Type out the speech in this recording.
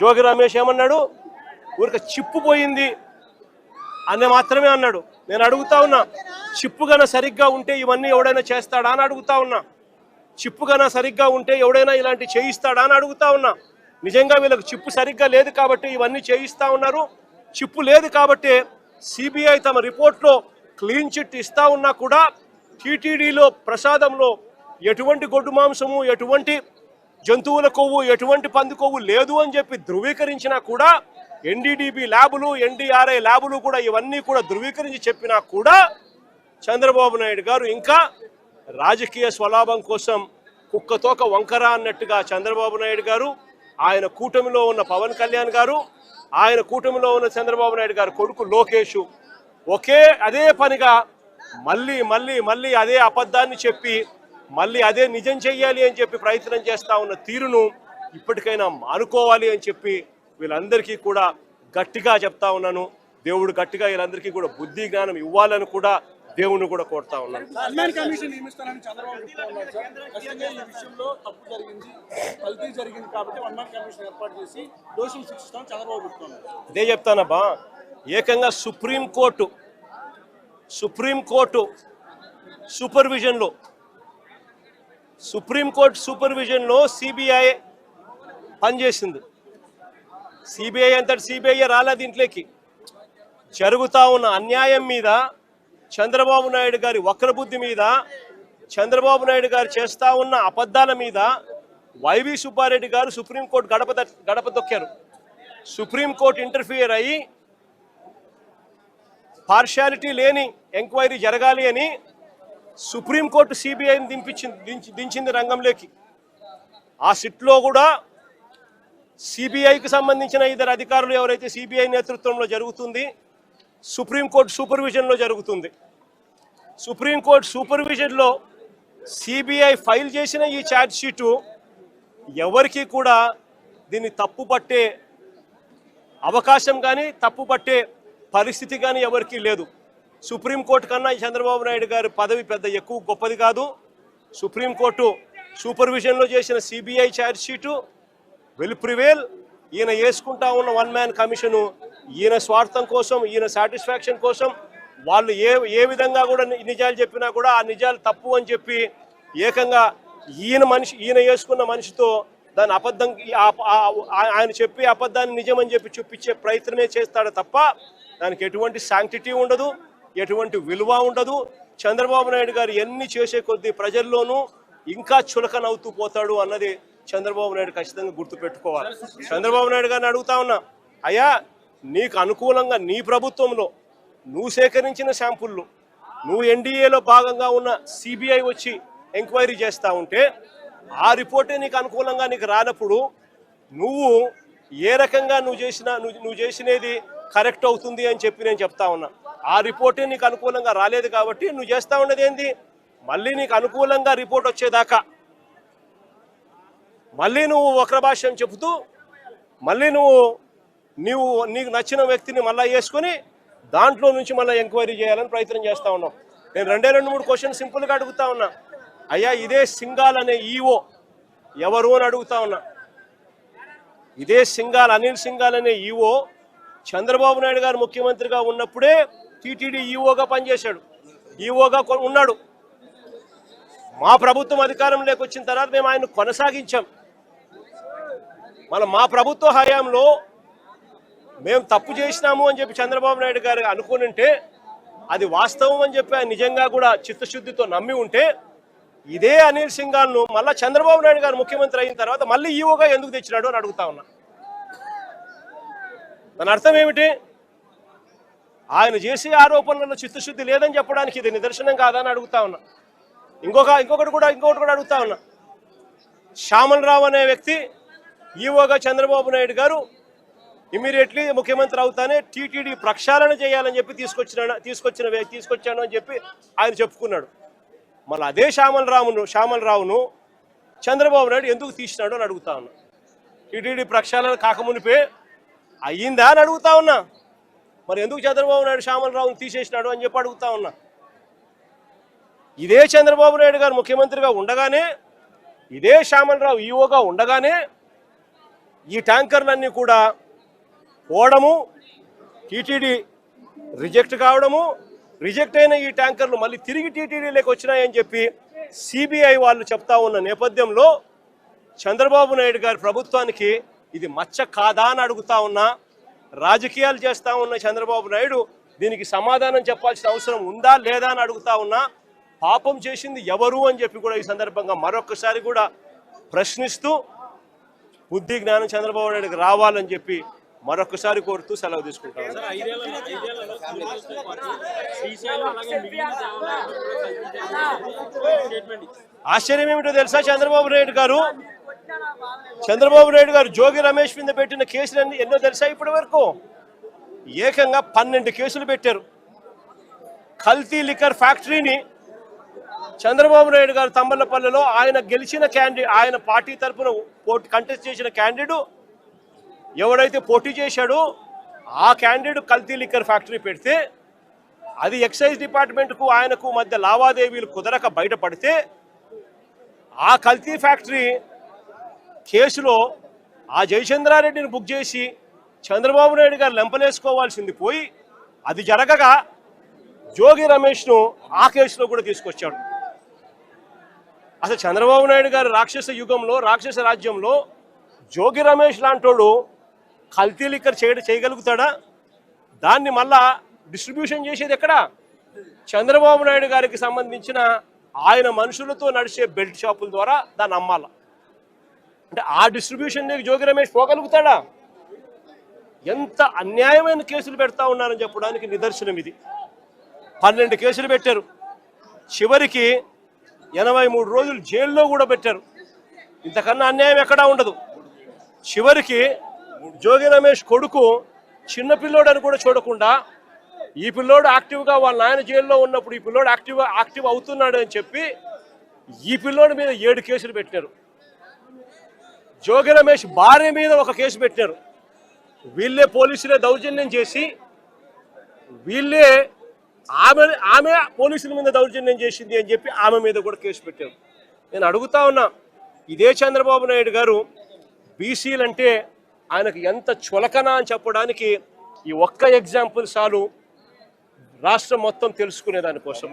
జోగి రమేష్ ఏమన్నాడు? ఊరికి చిప్పు పోయింది అని మాత్రమే అన్నాడు. నేను అడుగుతా ఉన్నా, చిప్పు గన సరిగ్గా ఉంటే ఇవన్నీ ఎవడైనా చేస్తాడా అని అడుగుతా ఉన్నా. చిప్పు గన సరిగ్గా ఉంటే ఎవడైనా ఇలాంటి చేయిస్తాడా అని అడుగుతా ఉన్నా. నిజంగా వీళ్ళకి చిప్పు సరిగ్గా లేదు కాబట్టి ఇవన్నీ చేయిస్తా ఉన్నారు. చిప్పు లేదు కాబట్టి సిబిఐ తమ రిపోర్ట్లో క్లీన్ చిట్ ఇస్తా ఉన్నా కూడా టీటీడీలో ప్రసాదంలో ఎటువంటి గొడ్డు మాంసము, ఎటువంటి జంతువుల కొవ్వు, ఎటువంటి పంది కొవ్వు లేదు అని చెప్పి ధృవీకరించినా కూడా, ఎన్డీడీబీ ల్యాబులు, ఎన్డీఆర్ఐ ల్యాబులు కూడా ఇవన్నీ కూడా ధృవీకరించి చెప్పినా కూడా చంద్రబాబు నాయుడు గారు ఇంకా రాజకీయ స్వలాభం కోసం కుక్కతోక వంకర అన్నట్టుగా చంద్రబాబు నాయుడు గారు, ఆయన కూటమిలో ఉన్న పవన్ కళ్యాణ్ గారు, ఆయన కూటమిలో ఉన్న చంద్రబాబు నాయుడు గారు కొడుకు లోకేష్ అదే పనిగా మళ్ళీ అదే అబద్ధాన్ని చెప్పి మళ్ళీ అదే నిజం చెయ్యాలి అని చెప్పి ప్రయత్నం చేస్తా ఉన్న తీరును ఇప్పటికైనా మానుకోవాలి అని చెప్పి వీళ్ళందరికీ కూడా గట్టిగా చెప్తా ఉన్నాను. దేవుడు గట్టిగా వీళ్ళందరికీ కూడా బుద్ధి జ్ఞానం ఇవ్వాలని కూడా దేవుణ్ణి కూడా కోరుతా ఉన్నాను. ఇదే చెప్తానబ్బా, ఏకంగా సుప్రీంకోర్టు సూపర్విజన్లో సిబిఐ పనిచేసింది. సిబిఐ అంతటి సిబిఐ రాలే దీంట్లోకి. జరుగుతా ఉన్న అన్యాయం మీద, చంద్రబాబు నాయుడు గారి వక్రబుద్ధి మీద, చంద్రబాబు నాయుడు గారు చేస్తా ఉన్న అబద్ధాల మీద వైవి సుబ్బారెడ్డి గారు సుప్రీంకోర్టు గడప దొక్కారు. సుప్రీంకోర్టు ఇంటర్ఫియర్ అయ్యి పార్షాలిటీ లేని ఎంక్వైరీ జరగాలి అని సుప్రీంకోర్టు సిబిఐని దించింది రంగంలోకి. ఆ సిట్లో కూడా సిబిఐకి సంబంధించిన ఇద్దరు అధికారులు ఎవరైతే సిబిఐ నేతృత్వంలో జరుగుతుంది, సుప్రీంకోర్టు సూపర్విజన్లో జరుగుతుంది. సుప్రీంకోర్టు సూపర్విజన్లో సిబిఐ ఫైల్ చేసిన ఈ ఛార్జ్ షీటు ఎవరికి కూడా దీన్ని తప్పుపట్టే అవకాశం కానీ తప్పుపట్టే పరిస్థితి కానీ ఎవరికీ లేదు. సుప్రీంకోర్టు కన్నా చంద్రబాబు నాయుడు గారి పదవి పెద్ద ఎక్కువ గొప్పది కాదు. సుప్రీంకోర్టు సూపర్విజన్లో చేసిన CBI charge sheet will prevail. ఈయన వేసుకుంటా ఉన్న వన్ మ్యాన్ కమిషను ఈయన స్వార్థం కోసం, ఈయన సాటిస్ఫాక్షన్ కోసం వాళ్ళు ఏ విధంగా కూడా నిజాలు చెప్పినా కూడా ఆ నిజాలు తప్పు అని చెప్పి ఏకంగా ఈయన వేసుకున్న మనిషితో దాని అబద్ధం, ఆయన చెప్పి అబద్ధాన్ని నిజమని చెప్పి చూపించే ప్రయత్నమే చేస్తాడు తప్ప దానికి ఎటువంటి శాంక్టిటీ ఉండదు, ఎటువంటి విలువ ఉండదు. చంద్రబాబు నాయుడు గారు ఎన్ని చేసే కొద్దీ ప్రజల్లోనూ ఇంకా చులకనవుతూ పోతాడు అన్నది చంద్రబాబు నాయుడు ఖచ్చితంగా గుర్తుపెట్టుకోవాలి. చంద్రబాబు నాయుడు గారిని అడుగుతా ఉన్నా, అయ్యా నీకు అనుకూలంగా నీ ప్రభుత్వంలో నువ్వు సేకరించిన శాంపుళ్ళు, నువ్వు ఎన్డీఏలో భాగంగా ఉన్న సిబిఐ వచ్చి ఎంక్వైరీ చేస్తూ ఉంటే ఆ రిపోర్టే నీకు అనుకూలంగా నీకు రానప్పుడు నువ్వు ఏ రకంగా నువ్వు చేసినది కరెక్ట్ అవుతుంది అని చెప్పి నేను చెప్తా ఉన్నా. ఆ రిపోర్టే నీకు అనుకూలంగా రాలేదు కాబట్టి నువ్వు చేస్తూ ఉన్నది ఏంది, మళ్ళీ నీకు అనుకూలంగా రిపోర్ట్ వచ్చేదాకా మళ్ళీ నువ్వు వక్ర భాష్యం చెబుతూ మళ్ళీ నీకు నచ్చిన వ్యక్తిని మళ్ళీ వేసుకొని దాంట్లో నుంచి మళ్ళీ ఎంక్వైరీ చేయాలని ప్రయత్నం చేస్తూ ఉన్నాం. నేను 2-3 క్వశ్చన్ సింపుల్గా అడుగుతా ఉన్నా. అయ్యా ఇదే సింఘాల్ అనే ఈఓ ఎవరు అని అడుగుతా ఉన్నా. ఇదే అనిల్ సింఘాల్ అనే ఈఓ చంద్రబాబు నాయుడు గారు ముఖ్యమంత్రిగా ఉన్నప్పుడే టీటీడీ ఈఓగా పనిచేశాడు, ఈఓగా ఉన్నాడు. మా ప్రభుత్వం అధికారంలోకి వచ్చిన తర్వాత మేము ఆయన కొనసాగించాం. మా ప్రభుత్వ హయాంలో మేము తప్పు చేసినాము అని చెప్పి చంద్రబాబు నాయుడు గారు అనుకునింటే అది వాస్తవం అని చెప్పి ఆయన నిజంగా కూడా చిత్తశుద్ధితో నమ్మి ఉంటే ఇదే అనిల్ సింఘాల్ను మళ్ళీ చంద్రబాబు నాయుడు గారు ముఖ్యమంత్రి అయిన తర్వాత మళ్ళీ ఈఓగా ఎందుకు తెచ్చినాడు అని అడుగుతా ఉన్నా. దాని అర్థం ఏమిటి? ఆయన చేసే ఆరోపణలలో చిత్తశుద్ధి లేదని చెప్పడానికి ఇది నిదర్శనం కాదని అడుగుతా ఉన్నా. ఇంకొకటి కూడా అడుగుతా ఉన్నా. శ్యామల్ రావు అనే వ్యక్తి ఈఓగా చంద్రబాబు నాయుడు గారు ఇమీడియట్లీ ముఖ్యమంత్రి అవుతానే టీటీడీ ప్రక్షాళన చేయాలని చెప్పి తీసుకొచ్చాను అని చెప్పి ఆయన చెప్పుకున్నాడు. మళ్ళీ అదే శ్యామల్ రావును చంద్రబాబు నాయుడు ఎందుకు తీసినాడు అని అడుగుతా ఉన్నా. టీటీడీ ప్రక్షాళన కాకమునిపే అయ్యిందా అని అడుగుతా ఉన్నా. మరి ఎందుకు చంద్రబాబు నాయుడు శ్యామల్ రావును తీసేసినాడు అని చెప్పి అడుగుతా ఉన్నా. ఇదే చంద్రబాబు నాయుడు గారు ముఖ్యమంత్రిగా ఉండగానే, ఇదే శ్యామల్ రావు ఈఓగా ఉండగానే ఈ ట్యాంకర్లన్నీ కూడా పోవడము, టీటీడీ రిజెక్ట్ కావడము, రిజెక్ట్ అయిన ఈ ట్యాంకర్లు మళ్ళీ తిరిగి టీటీడీలోకి వచ్చినాయని చెప్పి సిబిఐ వాళ్ళు చెప్తా ఉన్న నేపథ్యంలో చంద్రబాబు నాయుడు గారి ప్రభుత్వానికి ఇది మచ్చ కాదా అని అడుగుతా ఉన్నా. రాజకీయాలు చేస్తూ ఉన్న చంద్రబాబు నాయుడు దీనికి సమాధానం చెప్పాల్సిన అవసరం ఉందా లేదా అని అడుగుతా ఉన్నా. పాపం చేసింది ఎవరు అని చెప్పి కూడా ఈ సందర్భంగా మరొకసారి కూడా ప్రశ్నిస్తూ బుద్ధి జ్ఞానం చంద్రబాబు నాయుడుకి రావాలని చెప్పి మరొకసారి కోరుతూ సెలవు తీసుకుంటాం. ఆశ్చర్యం ఏమిటో తెలుసా, చంద్రబాబు నాయుడు గారు జోగి రమేష్ మీద పెట్టిన కేసులన్నీ ఎన్నో తెలుసా? ఇప్పటి వరకు ఏకంగా 12 కేసులు పెట్టారు. కల్తీ లిక్కర్ ఫ్యాక్టరీని చంద్రబాబు నాయుడు గారు తంబలపల్లిలో ఆయన గెలిచిన క్యాండిడేట్, ఆయన పార్టీ తరఫున కంటెస్ట్ చేసిన క్యాండిడేట్ ఎవడైతే పోటీ చేశాడో ఆ క్యాండిడేట్ కల్తీ లిక్కర్ ఫ్యాక్టరీ పెడితే అది ఎక్సైజ్ డిపార్ట్మెంట్కు ఆయనకు మధ్య లావాదేవీలు కుదరక బయటపడితే ఆ కల్తీ ఫ్యాక్టరీ కేసులో ఆ జయచంద్రారెడ్డిని బుక్ చేసి చంద్రబాబు నాయుడు గారు లెంపలేసుకోవాల్సింది పోయి అది జరగగా జోగి రమేష్ను ఆ కేసులో కూడా తీసుకొచ్చాడు. అసలు చంద్రబాబు నాయుడు గారు రాక్షస యుగంలో, రాక్షస రాజ్యంలో జోగి రమేష్ లాంటోడు కల్తీ లిక్కర్ చేయగలుగుతాడా? దాన్ని మళ్ళా డిస్ట్రిబ్యూషన్ చేసేది ఎక్కడ? చంద్రబాబు నాయుడు గారికి సంబంధించిన ఆయన మనుషులతో నడిచే బెల్ట్ షాపుల ద్వారా దాన్ని అమ్మాల. అంటే ఆ డిస్ట్రిబ్యూషన్ జోగి రమేష్ పోగలుగుతాడా? ఎంత అన్యాయమైన కేసులు పెడతా ఉన్నారని చెప్పడానికి నిదర్శనం ఇది. 12 కేసులు పెట్టారు, చివరికి 83 రోజులు జైల్లో కూడా పెట్టారు. ఇంతకన్నా అన్యాయం ఎక్కడా ఉండదు. చివరికి జోగి రమేష్ కొడుకు చిన్నపిల్లోడని కూడా చూడకుండా ఈ పిల్లోడు యాక్టివ్గా వాళ్ళ నాయన జైల్లో ఉన్నప్పుడు ఈ పిల్లోడు యాక్టివ్ అవుతున్నాడు అని చెప్పి ఈ పిల్లోడి మీద 7 కేసులు పెట్టారు. జోగి రమేష్ భార్య మీద ఒక కేసు పెట్టారు. వీళ్ళే పోలీసులే దౌర్జన్యం చేసి ఆమె పోలీసుల మీద దౌర్జన్యం చేసింది అని చెప్పి ఆమె మీద కూడా కేసు పెట్టారు. నేను అడుగుతా ఉన్నా, ఇదే చంద్రబాబు నాయుడు గారు బీసీలంటే ఆయనకు ఎంత చులకన అని చెప్పడానికి ఈ ఒక్క ఎగ్జాంపుల్ చాలు రాష్ట్రం మొత్తం తెలుసుకునే దానికోసం.